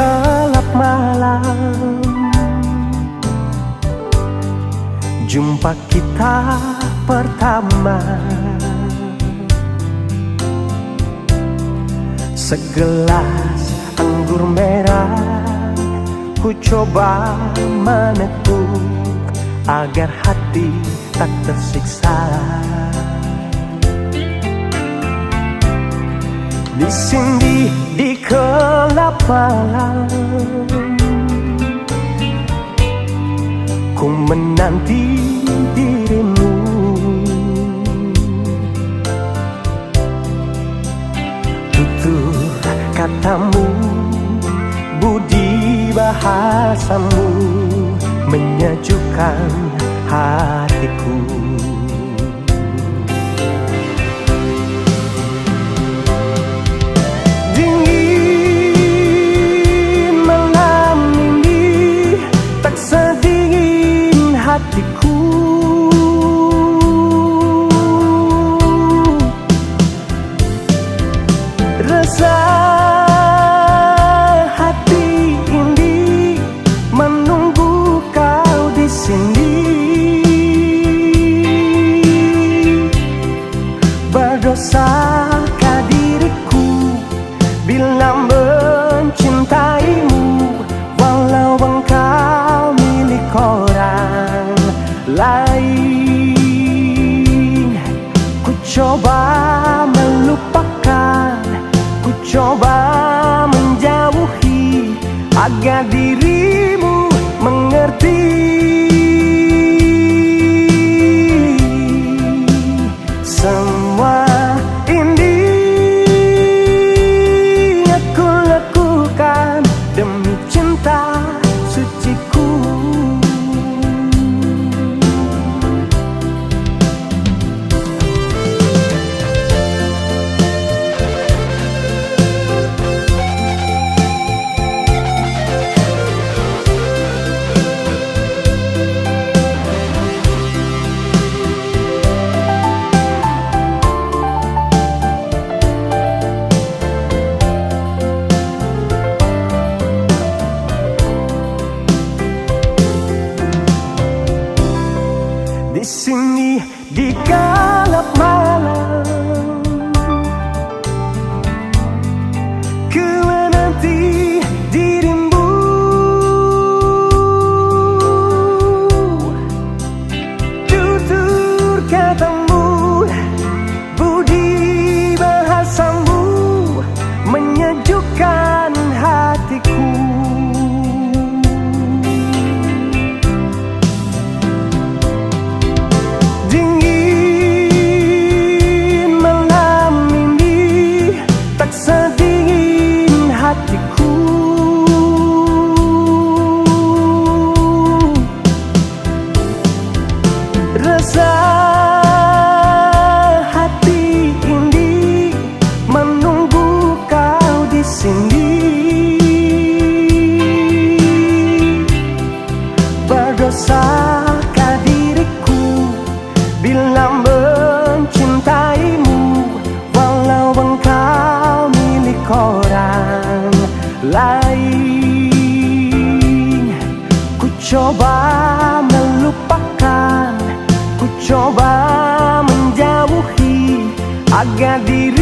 gelap malam, jumpa kita pertama. Segelas anggur merah ku coba meneguk agar hati tak tersiksa. Di sini di gelap malam, ku menanti dirimu. Tutur katamu, budi bahasamu menyejukkan hatiku. Dingin malam ini tak sedingin hatiku. Resah hati ini menunggu kau di sini. Berdosakah diriku bila mencintaimu, walau engkau milik orang lain. Ku coba melupakan, ku coba menjauhi agar dirimu mengerti. Semua ini aku lakukan demi cinta suciku. Di sini di gelap malam, ku menanti dirimu. Tutur katamu, budi bahasamu menyejukkan hatiku. Dingin malam ini tak sedingin hatiku. Resah hati ini menunggu kau di sini. Berdosakah diriku bila mencintaimu, walau engkau milik orang lain. Ku coba melupakan, ku coba menjauhi agar dirimu